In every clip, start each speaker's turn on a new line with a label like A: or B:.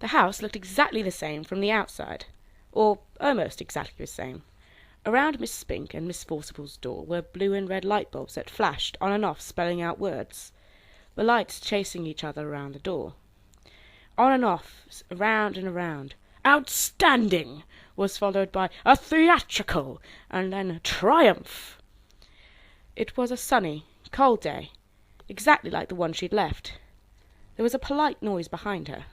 A: The house looked exactly the same from the outside, or almost exactly the same. Around Miss Spink and Miss Forcible's door were blue and red light bulbs that flashed on and off, spelling out words, the lights chasing each other around the door. On and off, around and around. "Outstanding!" was followed by "a theatrical," and then "triumph." It was a sunny, cold day, exactly like the one she'd left. There was a polite noise behind her.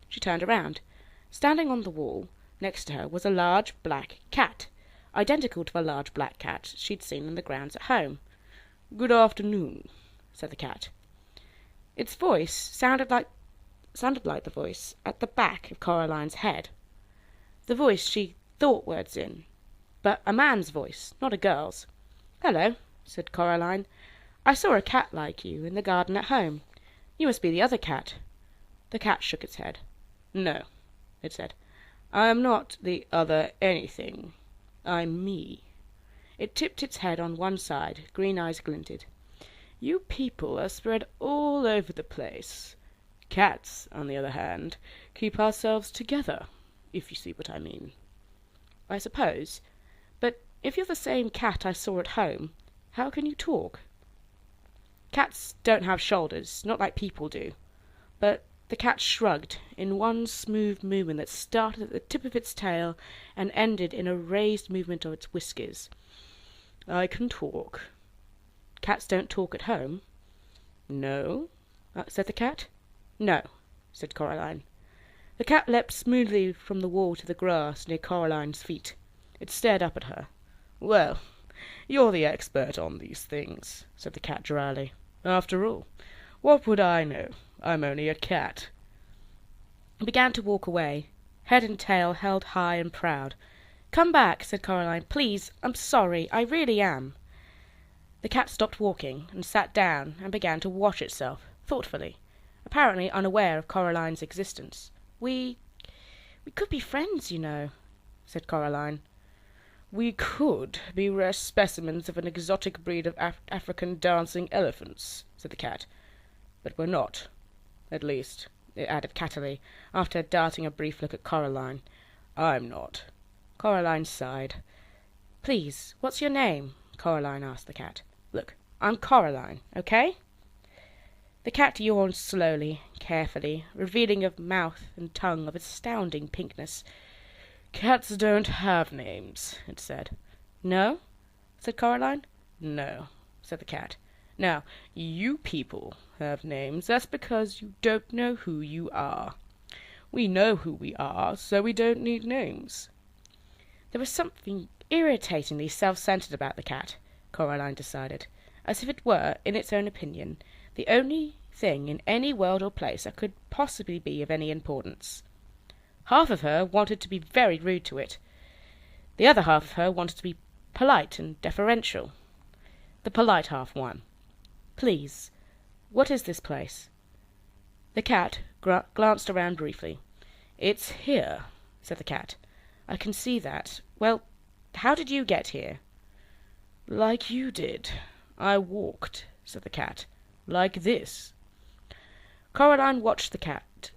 A: She turned around. Standing on the wall next to her was a large black cat, identical to the large black cat she'd seen in the grounds at home. "Good afternoon," said the cat. Its voice sounded like the voice at the back of Coraline's head. The voice she thought words in, but a man's voice, not a girl's. "Hello," said Coraline. "I saw a cat like you in the garden at home. You must be the other cat." The cat shook its head. "No," it said. "I am not the other anything. I'm me." It tipped its head on one side, green eyes glinted. "You people are spread all over the place. Cats, on the other hand, keep ourselves together, if you see what I mean." "I suppose. But if you're the same cat I saw at home, how can you talk?" "Cats don't have shoulders, not like people do." But the cat shrugged in one smooth movement that started at the tip of its tail and ended in a raised movement of its whiskers. "I can talk." "Cats don't talk at home." "No?" said the cat. "No," said Coraline. The cat leapt smoothly from the wall to the grass near Coraline's feet. It stared up at her. "Well, you're the expert on these things," said the cat dryly. "After all, what would I know? I'm only a cat." It began to walk away, head and tail held high and proud. "Come back," said Coraline. "Please, I'm sorry. I really am." The cat stopped walking and sat down and began to wash itself, thoughtfully, apparently unaware of Coraline's existence. We could be friends, you know," said Coraline. "We could be rare specimens of an exotic breed of African dancing elephants," said the cat. "But we're not. At least," it added cattily, after darting a brief look at Coraline, "I'm not." Coraline sighed. "Please, what's your name?" Coraline asked the cat. "Look, I'm Coraline, okay?" The cat yawned slowly, carefully, revealing a mouth and tongue of astounding pinkness. "Cats don't have names," it said. "No?" said Coraline. "No," said the cat. "Now, you people have names. That's because you don't know who you are. We know who we are, so we don't need names." There was something irritatingly self-centered about the cat, Coraline decided, as if it were, in its own opinion, the only thing in any world or place that could possibly be of any importance. Half of her wanted to be very rude to it. The other half of her wanted to be polite and deferential. The polite half won. "Please, what is this place?" The cat glanced around briefly. "It's here," said the cat. "I can see that. Well, how did you get here?" "Like you did. I walked," said the cat. "Like this." Coraline watched the cat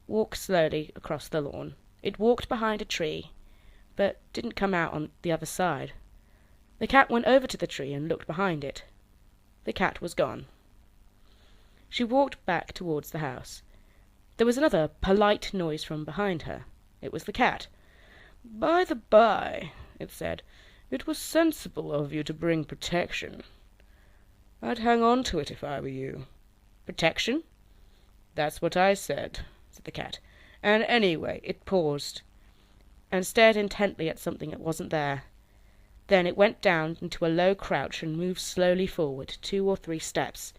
A: walk slowly across the lawn. It walked behind a tree, but didn't come out on the other side. The cat went over to the tree and looked behind it. The cat was gone. She walked back towards the house. There was another polite noise from behind her. It was the cat. "By the by," it said, "it was sensible of you to bring protection. I'd hang on to it if I were you." "Protection?" "That's what I said," said the cat. "And anyway," it paused, and stared intently at something that wasn't there. Then it went down into a low crouch and moved slowly forward 2 or 3 steps.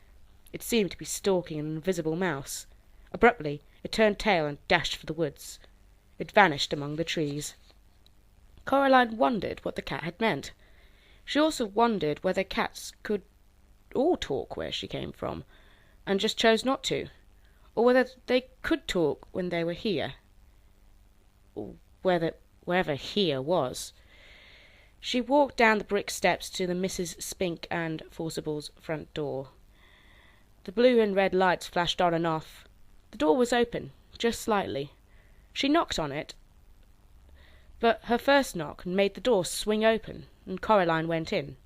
A: It seemed to be stalking an invisible mouse. Abruptly it turned tail and dashed for the woods. It vanished among the trees. Coraline wondered what the cat had meant. She also wondered whether cats could all talk where she came from, and just chose not to, or whether they could talk when they were here, or wherever here was. She walked down the brick steps to the Mrs. Spink and Forcible's front door. The blue and red lights flashed on and off. The door was open. just slightly. She knocked on it, but her first knock made the door swing open, and Coraline went in.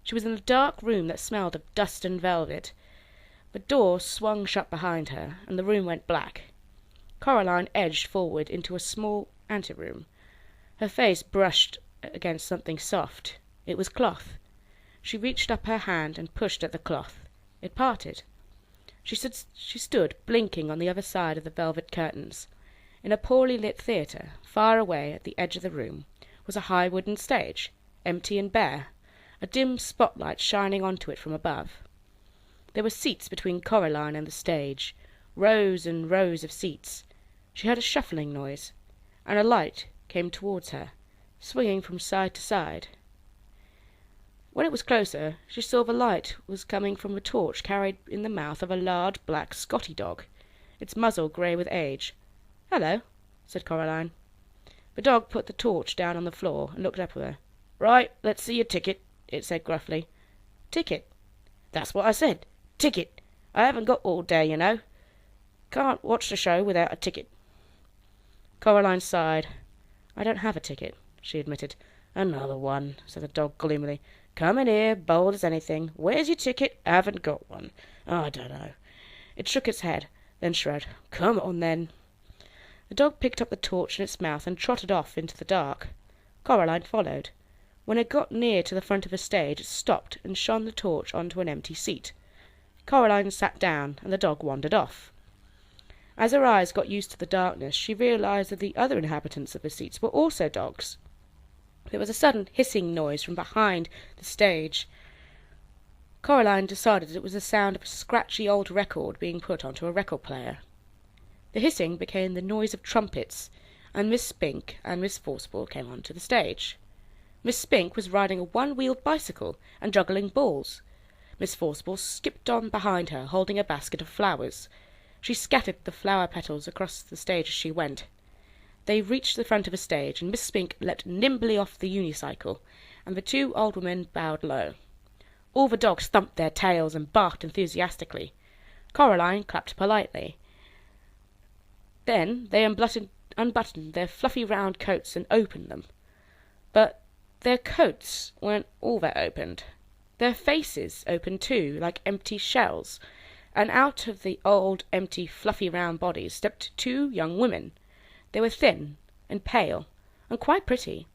A: She was in a dark room that smelled of dust and velvet. The door swung shut behind her, and the room went black. Coraline edged forward into a small anteroom. Her face brushed against something soft. It was cloth. She reached up her hand and pushed at the cloth. It parted. She stood blinking on the other side of the velvet curtains. In a poorly lit theatre, far away at the edge of the room, was a high wooden stage, empty and bare, a dim spotlight shining onto it from above. There were seats between Coraline and the stage, rows and rows of seats. She heard a shuffling noise, and a light came towards her, swinging from side to side. When it was closer, she saw the light was coming from a torch carried in the mouth of a large black Scotty dog, its muzzle grey with age. "Hello," said Coraline. The dog put the torch down on the floor and looked up at her. "Right, let's see your ticket," it said gruffly. "Ticket?" "That's what I said. Ticket. I haven't got all day, you know. Can't watch the show without a ticket." Coraline sighed. "I don't have a ticket," she admitted. "Another one," said the dog gloomily. "Come in here, bold as anything. Where's your ticket? Haven't got one. I don't know." It shook its head, then shrugged. "Come on, then." The dog picked up the torch in its mouth and trotted off into the dark. Coraline followed. When it got near to the front of the stage, it stopped and shone the torch onto an empty seat. Coraline sat down, and the dog wandered off. As her eyes got used to the darkness, she realized that the other inhabitants of the seats were also dogs. There was a sudden hissing noise from behind the stage. Coraline decided it was the sound of a scratchy old record being put onto a record player. The hissing became the noise of trumpets, and Miss Spink and Miss Forcible came onto the stage. Miss Spink was riding a one-wheeled bicycle and juggling balls. Miss Forcible skipped on behind her, holding a basket of flowers. She scattered the flower petals across the stage as she went. They reached the front of the stage, and Miss Spink leapt nimbly off the unicycle, and the two old women bowed low. All the dogs thumped their tails and barked enthusiastically. Coraline clapped politely. Then they unbuttoned their fluffy round coats and opened them. But their coats weren't all that opened. Their faces opened too, like empty shells, and out of the old, empty, fluffy round bodies stepped two young women. They were thin and pale and quite pretty,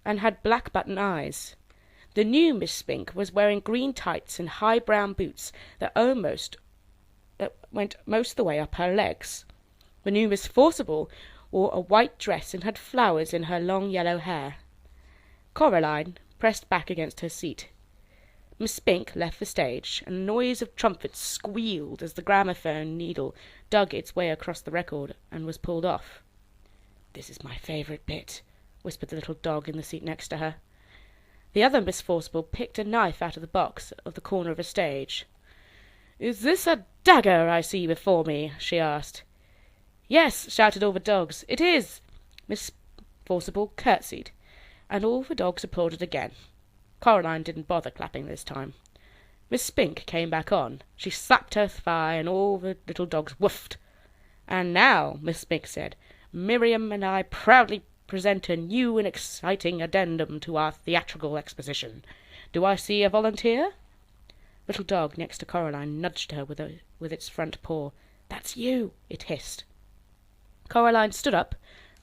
A: and had black button eyes. The new Miss Spink was wearing green tights and high brown boots that went most of the way up her legs. The new Miss Forcible wore a white dress and had flowers in her long yellow hair. Coraline pressed back against her seat. Miss Spink left the stage, and the noise of trumpets squealed as the gramophone needle dug its way across the record and was pulled off. "This is my favourite bit," whispered the little dog in the seat next to her. The other Miss Forcible picked a knife out of the box of the corner of the stage. "Is this a dagger I see before me?" she asked. "Yes," shouted all the dogs, "it is." Miss Forcible curtsied, and all the dogs applauded again. Coraline didn't bother clapping this time. Miss Spink came back on. She slapped her thigh, and all the little dogs woofed. "And now," Miss Spink said, "Miriam and I proudly present a new and exciting addendum to our theatrical exposition. Do I see a volunteer?" Little dog next to Coraline nudged her with its front paw. "That's you," it hissed. Coraline stood up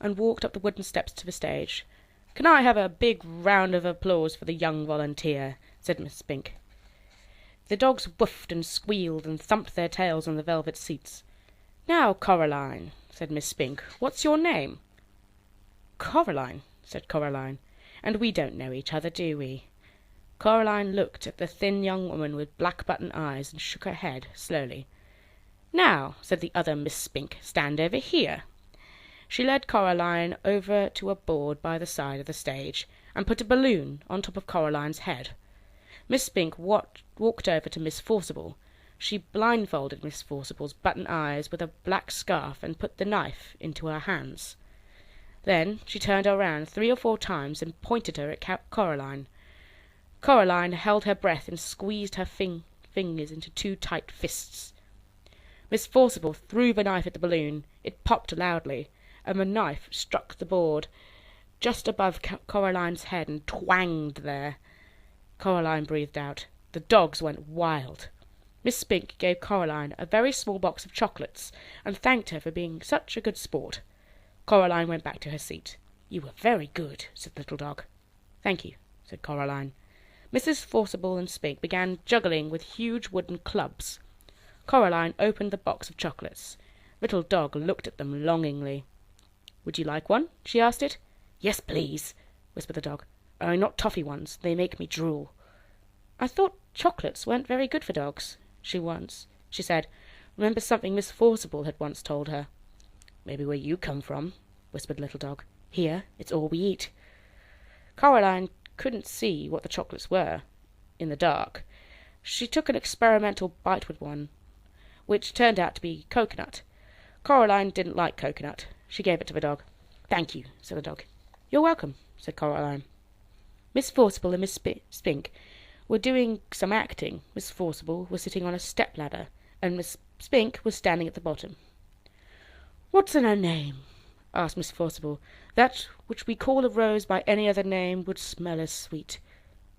A: and walked up the wooden steps to the stage. "Can I have a big round of applause for the young volunteer?" said Miss Spink. The dogs woofed and squealed and thumped their tails on the velvet seats. "Now, Coraline," said Miss Spink, "what's your name?" "Coraline," said Coraline. "And we don't know each other, do we?" Coraline looked at the thin young woman with black button eyes and shook her head slowly. "Now," said the other Miss Spink, "stand over here." She led Coraline over to a board by the side of the stage, and put a balloon on top of Coraline's head. Miss Spink walked over to Miss Forcible. She blindfolded Miss Forcible's button eyes with a black scarf and put the knife into her hands. Then she turned her around 3 or 4 times and pointed her at Coraline. Coraline held her breath and squeezed her fingers into 2 tight fists. Miss Forcible threw the knife at the balloon. It popped loudly, and the knife struck the board just above Coraline's head and twanged there. Coraline breathed out. The dogs went wild. Miss Spink gave Coraline a very small box of chocolates and thanked her for being such a good sport. Coraline went back to her seat. "You were very good," said the little dog. "Thank you," said Coraline. Mrs. Forcible and Spink began juggling with huge wooden clubs. Coraline opened the box of chocolates. Little dog looked at them longingly. "Would you like one?" she asked it. "Yes, please," whispered the dog. "Only not toffee ones. They make me drool." "I thought chocolates weren't very good for dogs," she said. "Remember something Miss Forcible had once told her." "Maybe where you come from," whispered little dog. "Here, it's all we eat." Coraline couldn't see what the chocolates were in the dark. She took an experimental bite with one, which turned out to be coconut. Coraline didn't like coconut. She gave it to the dog. "Thank you," said the dog. "You're welcome," said Coraline. Miss Forcible and Miss Spink were doing some acting. Miss Forcible was sitting on a step-ladder, and Miss Spink was standing at the bottom. "What's in her name?" asked Miss Forcible. "That which we call a rose by any other name would smell as sweet."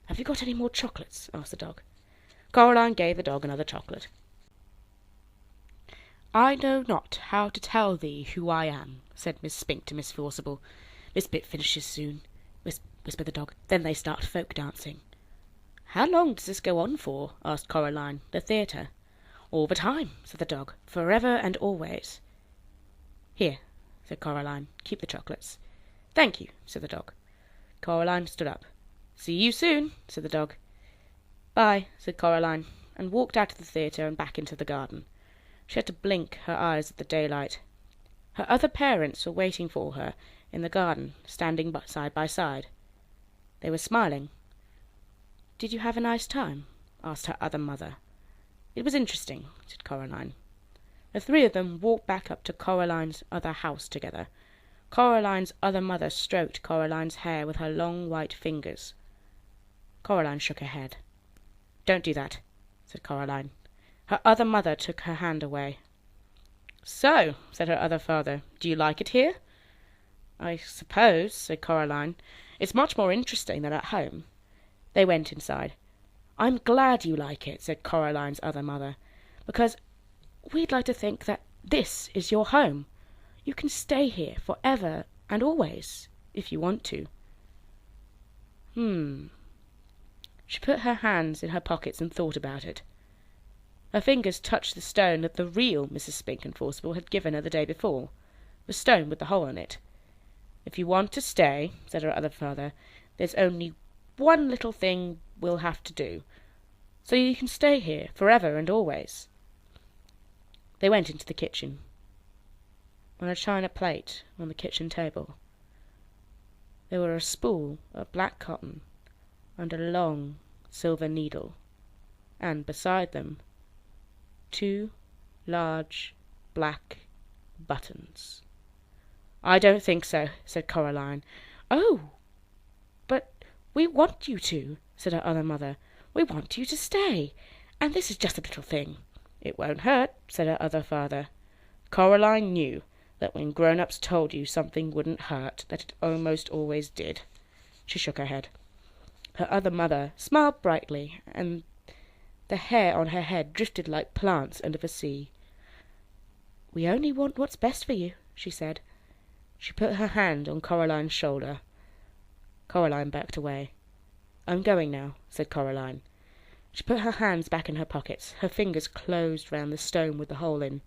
A: "Have you got any more chocolates?" asked the dog. Coraline gave the dog another chocolate. "I know not how to tell thee who I am," said Miss Spink to Miss Forcible. "This bit finishes soon," whispered the dog. "Then they start folk dancing." "How long does this go on for?" asked Coraline. "The theatre?" "All the time," said the dog. "Forever and always." "Here," said Coraline. "Keep the chocolates." "Thank you," said the dog. Coraline stood up. "See you soon," said the dog. "Bye," said Coraline, and walked out of the theatre and back into the garden. She had to blink her eyes at the daylight. Her other parents were waiting for her in the garden, standing side by side. They were smiling. "Did you have a nice time?" asked her other mother. "It was interesting," said Coraline. The three of them walked back up to Coraline's other house together. Coraline's other mother stroked Coraline's hair with her long white fingers. Coraline shook her head. "Don't do that," said Coraline. Her other mother took her hand away. "So," said her other father, "do you like it here?" "I suppose," said Coraline. "It's much more interesting than at home." They went inside. "I'm glad you like it," said Coraline's other mother, "because we'd like to think that this is your home. You can stay here for ever and always, if you want to." She put her hands in her pockets and thought about it. Her fingers touched the stone that the real Mrs. Spink and Forcible had given her the day before, the stone with the hole in it. "If you want to stay," said her other father, "there's only one little thing we'll have to do, so you can stay here forever and always." They went into the kitchen. On a china plate on the kitchen table, there were a spool of black cotton and a long silver needle, and beside them 2 large black buttons. "I don't think so," said Coraline. "Oh, but we want you to," said her other mother. "We want you to stay, and this is just a little thing." "It won't hurt," said her other father. Coraline knew that when grown-ups told you something wouldn't hurt, that it almost always did. She shook her head. Her other mother smiled brightly, and the hair on her head drifted like plants under the sea. "We only want what's best for you," she said. She put her hand on Coraline's shoulder. Coraline backed away. "I'm going now," said Coraline. She put her hands back in her pockets. Her fingers closed round the stone with the hole in.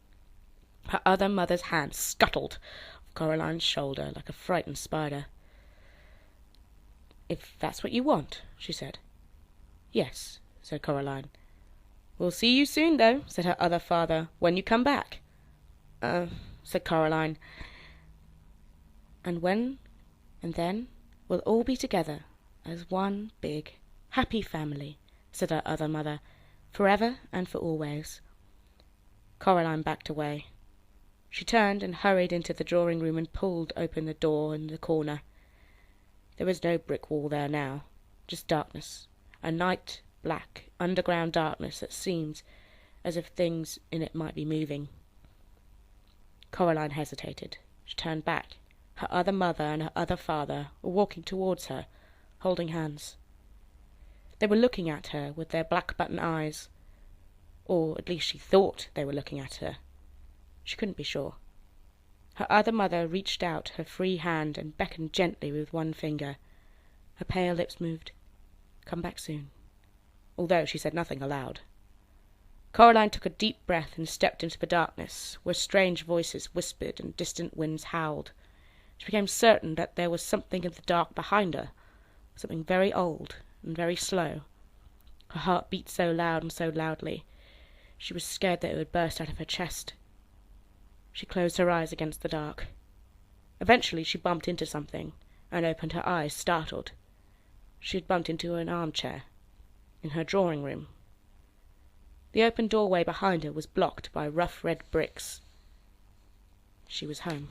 A: Her other mother's hand scuttled off Coraline's shoulder like a frightened spider. "If that's what you want," she said. "Yes," said Coraline. "We'll see you soon, though," said her other father, "when you come back." Said Coraline. "And then we'll all be together as one big, happy family," said her other mother, "forever and for always." Coraline backed away. She turned and hurried into the drawing-room and pulled open the door in the corner. There was no brick wall there now, just darkness, a night black underground darkness that seemed as if things in it might be moving. Coraline hesitated. She turned back. Her other mother and her other father were walking towards her, holding hands. They were looking at her with their black button eyes, or at least she thought they were looking at her. She couldn't be sure. Her other mother reached out her free hand and beckoned gently with one finger. Her pale lips moved. "Come back soon," although she said nothing aloud. Coraline took a deep breath and stepped into the darkness, where strange voices whispered and distant winds howled. She became certain that there was something in the dark behind her, something very old and very slow. Her heart beat so loud and so loudly, she was scared that it would burst out of her chest. She closed her eyes against the dark. Eventually she bumped into something, and opened her eyes, startled. She had bumped into an armchair, in her drawing room. The open doorway behind her was blocked by rough red bricks. She was home.